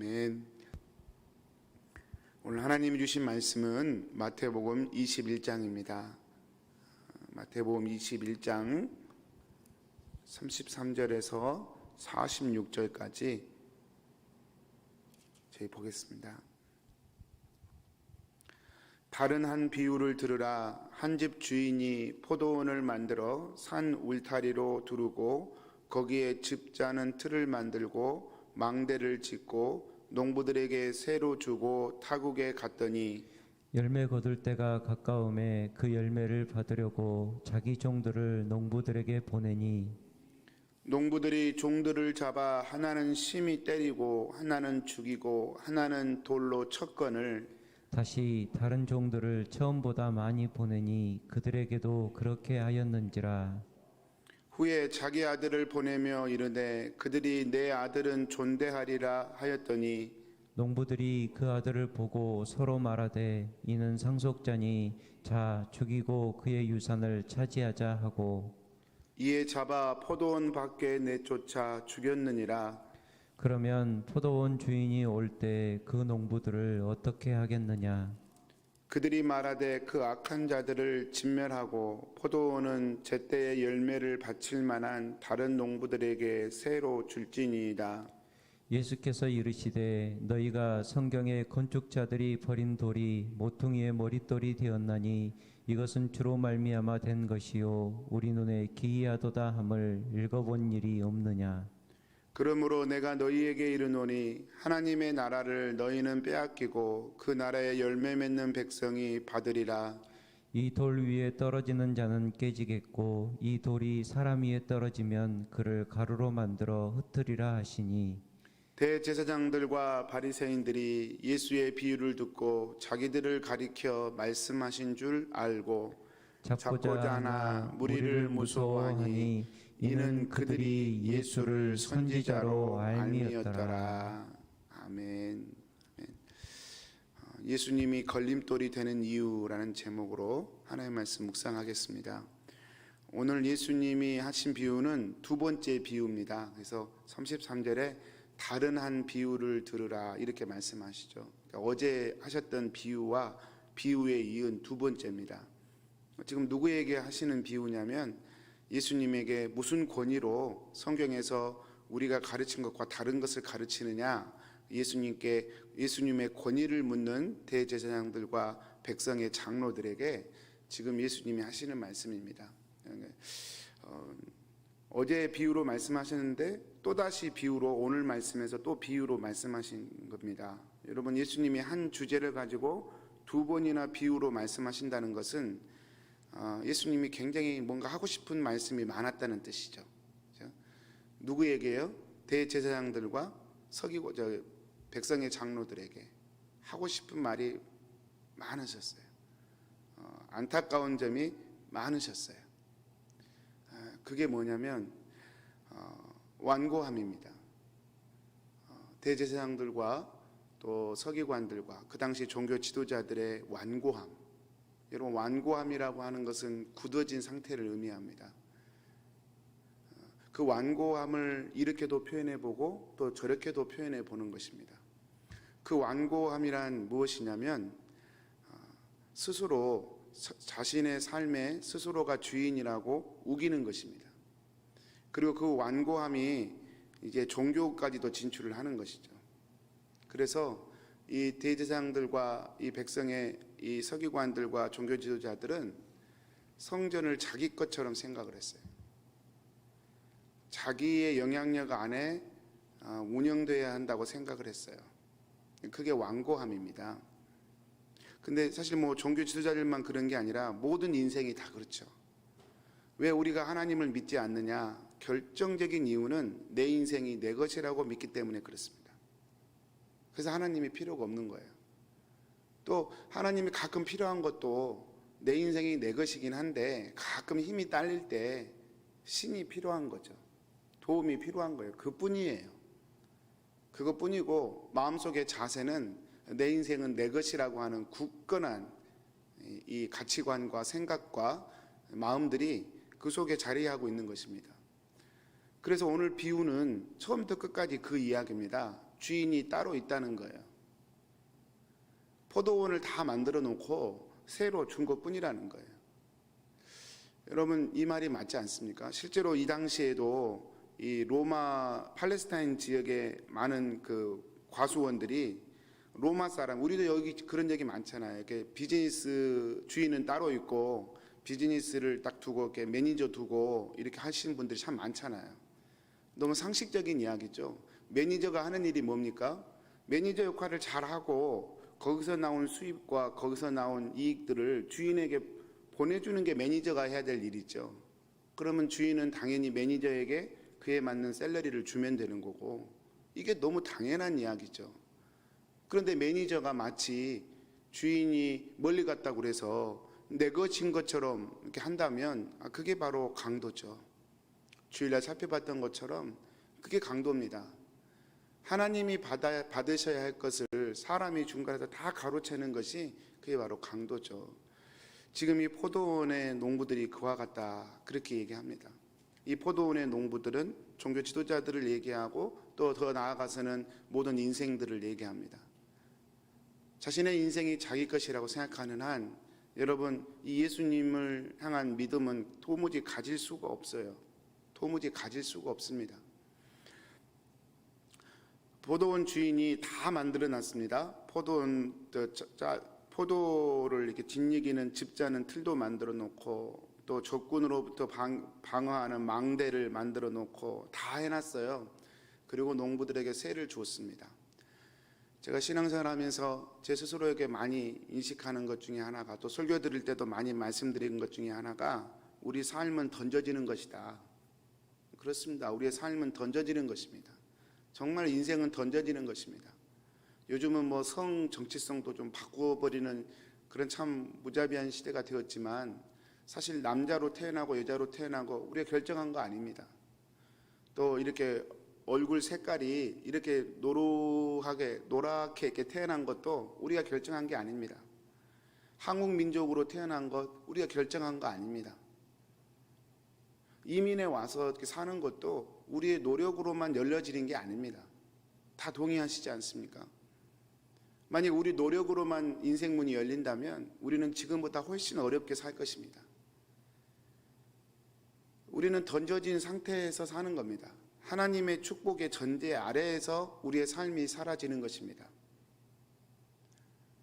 아멘. 오늘 하나님이 주신 말씀은 마태복음 21장입니다. 마태복음 21장 33절에서 46절까지 저희 보겠습니다. 다른 한 비유를 들으라. 한 집 주인이 포도원을 만들어 산 울타리로 두르고 거기에 즙자는 틀을 만들고 망대를 짓고 농부들에게 새로 주고 타국에 갔더니 열매 거둘 때가 가까움에 그 열매를 받으려고 자기 종들을 농부들에게 보내니 농부들이 종들을 잡아 하나는 심히 때리고 하나는 죽이고 하나는 돌로 쳤거늘 다시 다른 종들을 처음보다 많이 보내니 그들에게도 그렇게 하였는지라. 후에 자기 아들을 보내며 이르되 그들이 내 아들은 존대하리라 하였더니 농부들이 그 아들을 보고 서로 말하되 이는 상속자니 자 죽이고 그의 유산을 차지하자 하고 이에 잡아 포도원 밖에 내쫓아 죽였느니라. 그러면 포도원 주인이 올 때 그 농부들을 어떻게 하겠느냐. 그들이 말하되 그 악한 자들을 진멸하고 포도원은 제때의 열매를 바칠 만한 다른 농부들에게 새로 줄지니이다. 예수께서 이르시되 너희가 성경의 건축자들이 버린 돌이 모퉁이의 머릿돌이 되었나니 이것은 주로 말미암아 된 것이요 우리 눈에 기이하도다 함을 읽어본 일이 없느냐. 그러므로 내가 너희에게 이르노니 하나님의 나라를 너희는 빼앗기고 그 나라의 열매 맺는 백성이 받으리라. 이 돌 위에 떨어지는 자는 깨지겠고 이 돌이 사람 위에 떨어지면 그를 가루로 만들어 흩으리라 하시니 대제사장들과 바리새인들이 예수의 비유를 듣고 자기들을 가리켜 말씀하신 줄 알고 잡고자 하나 무리를 무서워하니 이는 그들이 예수를 선지자로 알미었더라. 아멘. 예수님이 걸림돌이 되는 이유라는 제목으로 하나님의 말씀 묵상하겠습니다. 오늘 예수님이 하신 비유는 두 번째 비유입니다. 그래서 33절에 다른 한 비유를 들으라 이렇게 말씀하시죠. 그러니까 어제 하셨던 비유와 비유에 이은 두 번째입니다. 지금 누구에게 하시는 비유냐면 예수님에게 무슨 권위로 성경에서 우리가 가르친 것과 다른 것을 가르치느냐, 예수님께 예수님의 권위를 묻는 대제사장들과 백성의 장로들에게 지금 예수님이 하시는 말씀입니다. 어제 비유로 말씀하셨는데 또다시 비유로 오늘 말씀에서 또 비유로 말씀하신 겁니다. 여러분, 예수님이 한 주제를 가지고 두 번이나 비유로 말씀하신다는 것은 예수님이 굉장히 뭔가 하고 싶은 말씀이 많았다는 뜻이죠. 누구에게요? 대제사장들과 서기고 백성의 장로들에게 하고 싶은 말이 많으셨어요. 안타까운 점이 많으셨어요. 그게 뭐냐면 완고함입니다. 대제사장들과 또 서기관들과 그 당시 종교 지도자들의 완고함. 여러분, 완고함이라고 하는 것은 굳어진 상태를 의미합니다. 그 완고함을 이렇게도 표현해보고 또 저렇게도 표현해보는 것입니다. 그 완고함이란 무엇이냐면 스스로 자신의 삶에 스스로가 주인이라고 우기는 것입니다. 그리고 그 완고함이 이제 종교까지도 진출을 하는 것이죠. 그래서 이 대제사장들과 이 백성의 이 서기관들과 종교 지도자들은 성전을 자기 것처럼 생각을 했어요. 자기의 영향력 안에 운영돼야 한다고 생각을 했어요. 그게 완고함입니다. 근데 사실 뭐 종교 지도자들만 그런 게 아니라 모든 인생이 다 그렇죠. 왜 우리가 하나님을 믿지 않느냐? 결정적인 이유는 내 인생이 내 것이라고 믿기 때문에 그렇습니다. 그래서 하나님이 필요가 없는 거예요. 또 하나님이 가끔 필요한 것도 내 인생이 내 것이긴 한데 가끔 힘이 딸릴 때 신이 필요한 거죠. 도움이 필요한 거예요. 그뿐이에요. 그것뿐이고 마음속의 자세는 내 인생은 내 것이라고 하는 굳건한 이 가치관과 생각과 마음들이 그 속에 자리하고 있는 것입니다. 그래서 오늘 비유는 처음부터 끝까지 그 이야기입니다. 주인이 따로 있다는 거예요. 포도원을 다 만들어 놓고 새로 준 것뿐이라는 거예요. 여러분, 이 말이 맞지 않습니까? 실제로 이 당시에도 이 로마 팔레스타인 지역에 많은 그 과수원들이 로마 사람, 우리도 여기 그런 얘기 많잖아요. 이렇게 비즈니스 주인은 따로 있고 비즈니스를 딱 두고 이렇게 매니저 두고 이렇게 하시는 분들이 참 많잖아요. 너무 상식적인 이야기죠. 매니저가 하는 일이 뭡니까? 매니저 역할을 잘 하고 거기서 나온 수입과 거기서 나온 이익들을 주인에게 보내주는 게 매니저가 해야 될 일이죠. 그러면 주인은 당연히 매니저에게 그에 맞는 샐러리를 주면 되는 거고, 이게 너무 당연한 이야기죠. 그런데 매니저가 마치 주인이 멀리 갔다고 그래서 내 것인 것처럼 이렇게 한다면 그게 바로 강도죠. 주일날 살펴봤던 것처럼 그게 강도입니다. 하나님이 받으셔야 할 것을 사람이 중간에서 다 가로채는 것이 그게 바로 강도죠. 지금 이 포도원의 농부들이 그와 같다, 그렇게 얘기합니다. 이 포도원의 농부들은 종교 지도자들을 얘기하고 또 더 나아가서는 모든 인생들을 얘기합니다. 자신의 인생이 자기 것이라고 생각하는 한 여러분, 이 예수님을 향한 믿음은 도무지 가질 수가 없어요. 도무지 가질 수가 없습니다. 포도원 주인이 다 만들어 놨습니다. 포도를 이렇게 뒷이기는 집자는 틀도 만들어 놓고 또 적군으로부터 방어하는 망대를 만들어 놓고 다 해놨어요. 그리고 농부들에게 세를 주었습니다. 제가 신앙생활하면서 제 스스로에게 많이 인식하는 것 중에 하나가, 또 설교 드릴 때도 많이 말씀드린 것 중에 하나가, 우리 삶은 던져지는 것이다. 그렇습니다. 우리의 삶은 던져지는 것입니다. 정말 인생은 던져지는 것입니다. 요즘은 뭐 성 정치성도 좀 바꾸어버리는 그런 참 무자비한 시대가 되었지만, 사실 남자로 태어나고 여자로 태어나고 우리가 결정한 거 아닙니다. 또 이렇게 얼굴 색깔이 이렇게 노랗게 이렇게 태어난 것도 우리가 결정한 게 아닙니다. 한국 민족으로 태어난 것 우리가 결정한 거 아닙니다. 이민에 와서 이렇게 사는 것도 우리의 노력으로만 열려지는 게 아닙니다. 다 동의하시지 않습니까? 만약 우리 노력으로만 인생문이 열린다면 우리는 지금보다 훨씬 어렵게 살 것입니다. 우리는 던져진 상태에서 사는 겁니다. 하나님의 축복의 전제 아래에서 우리의 삶이 사라지는 것입니다.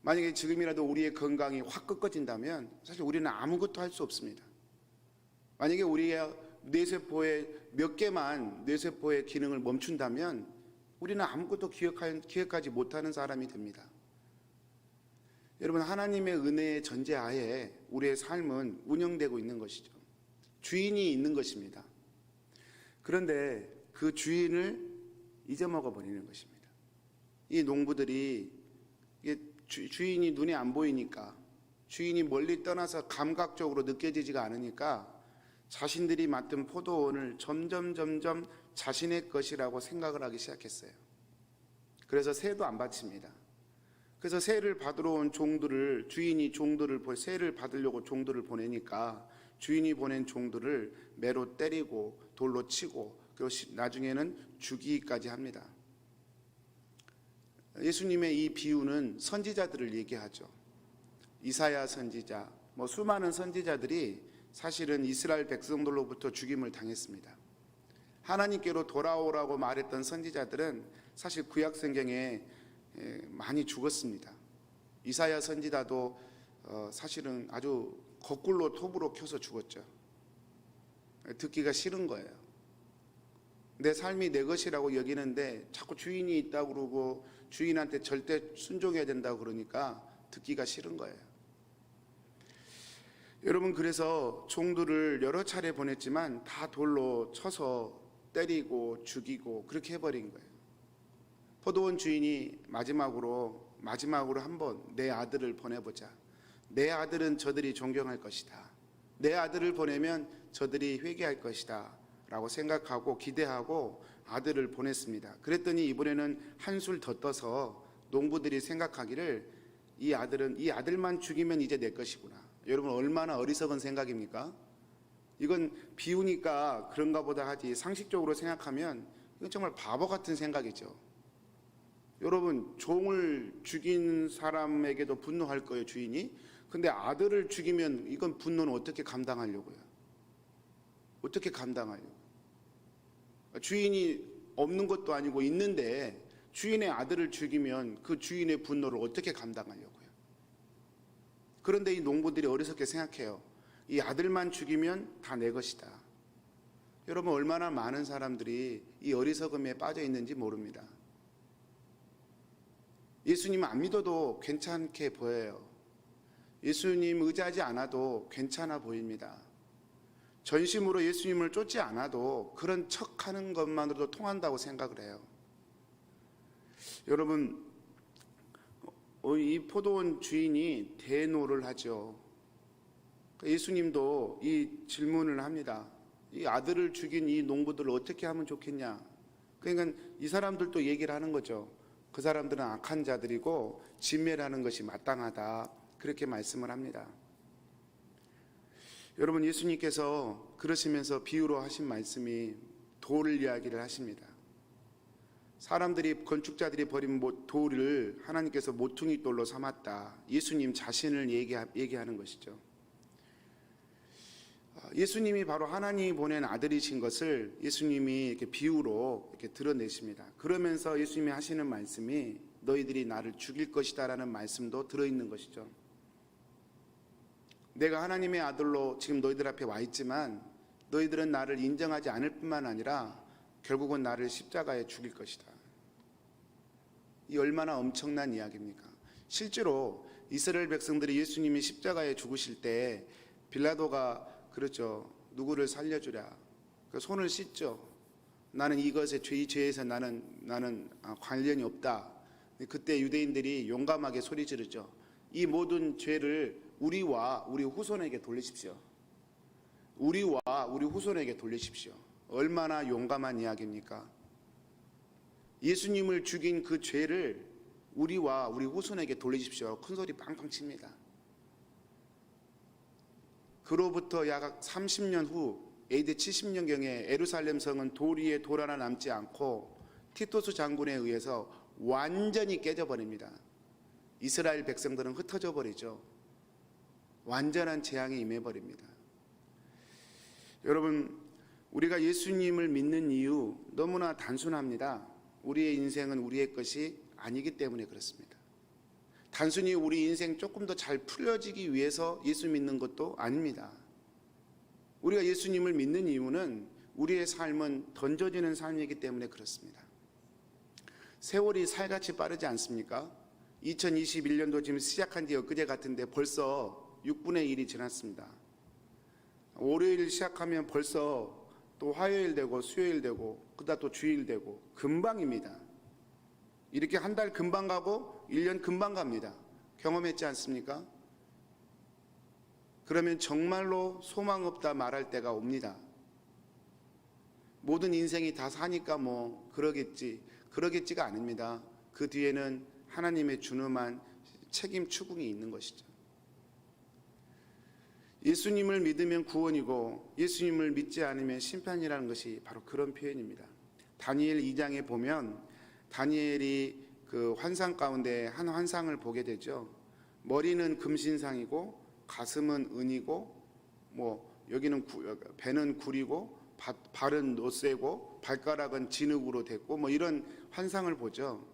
만약에 지금이라도 우리의 건강이 확 꺾어진다면 사실 우리는 아무것도 할 수 없습니다. 만약에 우리의 뇌세포의 몇 개만 뇌세포의 기능을 멈춘다면 우리는 아무것도 기억하지 못하는 사람이 됩니다. 여러분, 하나님의 은혜의 전제하에 우리의 삶은 운영되고 있는 것이죠. 주인이 있는 것입니다. 그런데 그 주인을 잊어먹어 버리는 것입니다. 이 농부들이 주인이 눈에 안 보이니까, 주인이 멀리 떠나서 감각적으로 느껴지지가 않으니까 자신들이 맡은 포도원을 점점 자신의 것이라고 생각을 하기 시작했어요. 그래서 새도 안 바칩니다. 그래서 새를 받으러 온 종들을, 주인이 새를 받으려고 종들을 보내니까 주인이 보낸 종들을 매로 때리고 돌로 치고, 그리고 나중에는 죽이기까지 합니다. 예수님의 이 비유는 선지자들을 얘기하죠. 이사야 선지자, 수많은 선지자들이 사실은 이스라엘 백성들로부터 죽임을 당했습니다. 하나님께로 돌아오라고 말했던 선지자들은 사실 구약 성경에 많이 죽었습니다. 이사야 선지자도 사실은 아주 거꾸로 톱으로 켜서 죽었죠. 듣기가 싫은 거예요. 내 삶이 내 것이라고 여기는데 자꾸 주인이 있다고 그러고 주인한테 절대 순종해야 된다고 그러니까 듣기가 싫은 거예요. 여러분, 그래서 종들을 여러 차례 보냈지만 다 돌로 쳐서 때리고 죽이고 그렇게 해버린 거예요. 포도원 주인이 마지막으로 한번 내 아들을 보내보자. 내 아들은 저들이 존경할 것이다. 내 아들을 보내면 저들이 회개할 것이다 라고 생각하고 기대하고 아들을 보냈습니다. 그랬더니 이번에는 한술 더 떠서 농부들이 생각하기를 이 아들만 죽이면 이제 내 것이구나. 여러분, 얼마나 어리석은 생각입니까? 이건 비우니까 그런가 보다 하지, 상식적으로 생각하면 이건 정말 바보 같은 생각이죠. 여러분, 종을 죽인 사람에게도 분노할 거예요, 주인이. 근데 아들을 죽이면 이건 분노는 어떻게 감당하려고요? 어떻게 감당하려고? 주인이 없는 것도 아니고 있는데 주인의 아들을 죽이면 그 주인의 분노를 어떻게 감당하려고요? 그런데 이 농부들이 어리석게 생각해요. 이 아들만 죽이면 다 내 것이다. 여러분, 얼마나 많은 사람들이 이 어리석음에 빠져 있는지 모릅니다. 예수님 안 믿어도 괜찮게 보여요. 예수님 의지하지 않아도 괜찮아 보입니다. 전심으로 예수님을 쫓지 않아도 그런 척하는 것만으로도 통한다고 생각을 해요. 여러분, 이 포도원 주인이 대노를 하죠. 예수님도 이 질문을 합니다. 이 아들을 죽인 이 농부들을 어떻게 하면 좋겠냐. 그러니까 이 사람들도 얘기를 하는 거죠. 그 사람들은 악한 자들이고 진멸하는 것이 마땅하다. 그렇게 말씀을 합니다. 여러분, 예수님께서 그러시면서 비유로 하신 말씀이 돌 이야기를 하십니다. 사람들이, 건축자들이 버린 돌을 하나님께서 모퉁이 돌로 삼았다. 예수님 자신을 얘기하는 것이죠. 예수님이 바로 하나님이 보낸 아들이신 것을 예수님이 이렇게 비유로 이렇게 드러내십니다. 그러면서 예수님이 하시는 말씀이 너희들이 나를 죽일 것이다라는 말씀도 들어있는 것이죠. 내가 하나님의 아들로 지금 너희들 앞에 와 있지만 너희들은 나를 인정하지 않을 뿐만 아니라 결국은 나를 십자가에 죽일 것이다. 이 얼마나 엄청난 이야기입니까? 실제로 이스라엘 백성들이 예수님이 십자가에 죽으실 때 빌라도가 그렇죠. 누구를 살려주랴. 손을 씻죠. 나는 이것에 이 죄에서 나는 관련이 없다. 그때 유대인들이 용감하게 소리 지르죠. 이 모든 죄를 우리와 우리 후손에게 돌리십시오. 우리와 우리 후손에게 돌리십시오. 얼마나 용감한 이야기입니까? 예수님을 죽인 그 죄를 우리와 우리 후손에게 돌리십시오. 큰 소리 빵빵 칩니다. 그로부터 약 30년 후 AD 70년경에 예루살렘 성은 돌 위에 돌 하나 남지 않고 티토스 장군에 의해서 완전히 깨져버립니다. 이스라엘 백성들은 흩어져 버리죠. 완전한 재앙이 임해버립니다. 여러분, 우리가 예수님을 믿는 이유 너무나 단순합니다. 우리의 인생은 우리의 것이 아니기 때문에 그렇습니다. 단순히 우리 인생 조금 더 잘 풀려지기 위해서 예수 믿는 것도 아닙니다. 우리가 예수님을 믿는 이유는 우리의 삶은 던져지는 삶이기 때문에 그렇습니다. 세월이 살같이 빠르지 않습니까? 2021년도 지금 시작한 지 엊그제 같은데 벌써 6분의 1이 지났습니다. 월요일 시작하면 벌써 또 화요일 되고 수요일 되고 그다음 또 주일 되고 금방입니다. 이렇게 한 달 금방 가고 1년 금방 갑니다. 경험했지 않습니까? 그러면 정말로 소망 없다 말할 때가 옵니다. 모든 인생이 다 사니까 뭐 그러겠지가 아닙니다. 그 뒤에는 하나님의 준엄한 책임 추궁이 있는 것이죠. 예수님을 믿으면 구원이고 예수님을 믿지 않으면 심판이라는 것이 바로 그런 표현입니다. 다니엘 2장에 보면 다니엘이 그 환상 가운데 한 환상을 보게 되죠. 머리는 금신상이고 가슴은 은이고 뭐 여기는 배는 굴이고 발은 노쇠고 발가락은 진흙으로 됐고 뭐 이런 환상을 보죠.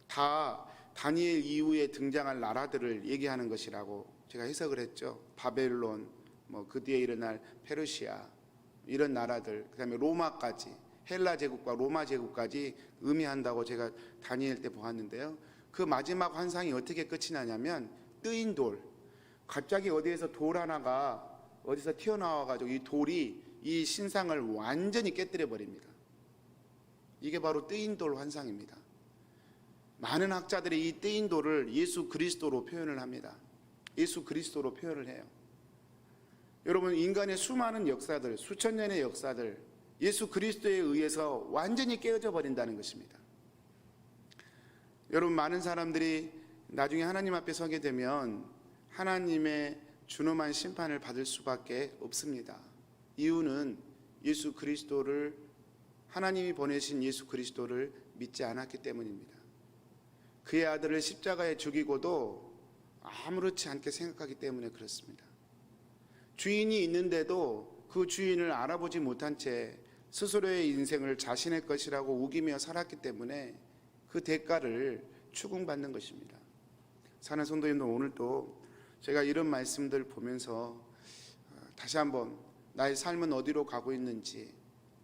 다 다니엘 이후에 등장할 나라들을 얘기하는 것이라고 제가 해석을 했죠. 바벨론, 뭐 그 뒤에 일어날 페르시아 이런 나라들, 그다음에 로마까지 헬라 제국과 로마 제국까지 의미한다고 제가 다니엘 때 보았는데요. 그 마지막 환상이 어떻게 끝이 나냐면 뜨인 돌, 갑자기 어디에서 돌 하나가 어디서 튀어나와가지고 이 돌이 이 신상을 완전히 깨뜨려 버립니다. 이게 바로 뜨인 돌 환상입니다. 많은 학자들이 이 뜨인 돌을 예수 그리스도로 표현을 합니다. 예수 그리스도로 표현을 해요. 여러분, 인간의 수많은 역사들, 수천 년의 역사들, 예수 그리스도에 의해서 완전히 깨어져 버린다는 것입니다. 여러분, 많은 사람들이 나중에 하나님 앞에 서게 되면 하나님의 준엄한 심판을 받을 수밖에 없습니다. 이유는 예수 그리스도를, 하나님이 보내신 예수 그리스도를 믿지 않았기 때문입니다. 그의 아들을 십자가에 죽이고도 아무렇지 않게 생각하기 때문에 그렇습니다. 주인이 있는데도 그 주인을 알아보지 못한 채 스스로의 인생을 자신의 것이라고 우기며 살았기 때문에 그 대가를 추궁받는 것입니다. 사는 성도님들, 오늘도 제가 이런 말씀들 보면서 다시 한번 나의 삶은 어디로 가고 있는지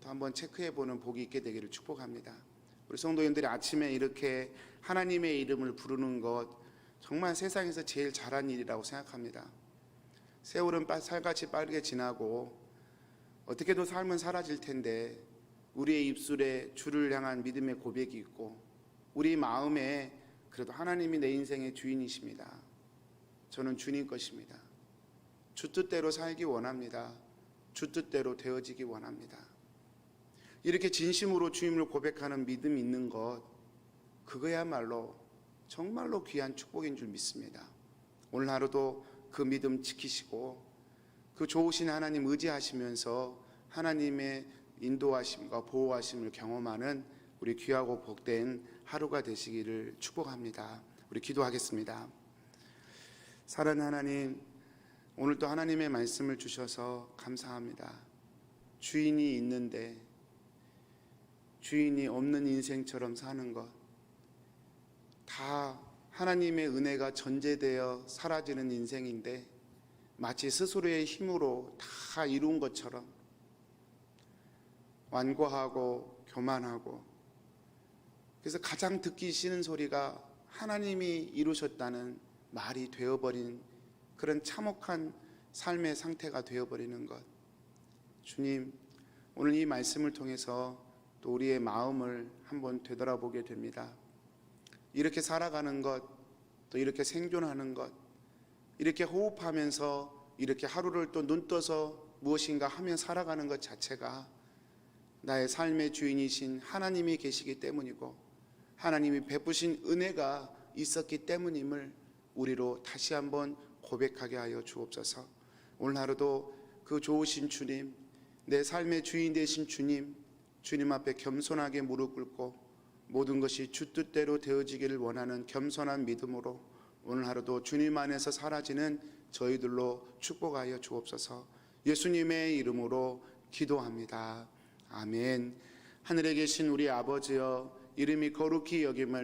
또 한번 체크해보는 복이 있게 되기를 축복합니다. 우리 성도님들이 아침에 이렇게 하나님의 이름을 부르는 것 정말 세상에서 제일 잘한 일이라고 생각합니다. 세월은 살같이 빠르게 지나고 어떻게도 삶은 사라질 텐데 우리의 입술에 주를 향한 믿음의 고백이 있고 우리 마음에 그래도 하나님이 내 인생의 주인이십니다. 저는 주님 것입니다. 주 뜻대로 살기 원합니다. 주 뜻대로 되어지기 원합니다. 이렇게 진심으로 주님을 고백하는 믿음이 있는 것, 그거야말로 정말로 귀한 축복인 줄 믿습니다. 오늘 하루도 그 믿음 지키시고 그 좋으신 하나님 의지하시면서 하나님의 인도하심과 보호하심을 경험하는 우리 귀하고 복된 하루가 되시기를 축복합니다. 우리 기도하겠습니다. 사랑하는 하나님, 오늘도 하나님의 말씀을 주셔서 감사합니다. 주인이 있는데 주인이 없는 인생처럼 사는 것, 다 하나님의 은혜가 전제되어 사라지는 인생인데 마치 스스로의 힘으로 다 이룬 것처럼 완고하고 교만하고, 그래서 가장 듣기 싫은 소리가 하나님이 이루셨다는 말이 되어버린 그런 참혹한 삶의 상태가 되어버리는 것, 주님, 오늘 이 말씀을 통해서 또 우리의 마음을 한번 되돌아보게 됩니다. 이렇게 살아가는 것, 또 이렇게 생존하는 것, 이렇게 호흡하면서 이렇게 하루를 또 눈 떠서 무엇인가 하며 살아가는 것 자체가 나의 삶의 주인이신 하나님이 계시기 때문이고 하나님이 베푸신 은혜가 있었기 때문임을 우리로 다시 한번 고백하게 하여 주옵소서. 오늘 하루도 그 좋으신 주님, 내 삶의 주인 되신 주님, 주님 앞에 겸손하게 무릎 꿇고 모든 것이 주 뜻대로 되어지기를 원하는 겸손한 믿음으로 오늘 하루도 주님 안에서 사라지는 저희들로 축복하여 주옵소서. 예수님의 이름으로 기도합니다. 아멘. 하늘에 계신 우리 아버지여, 이름이 거룩히 여김을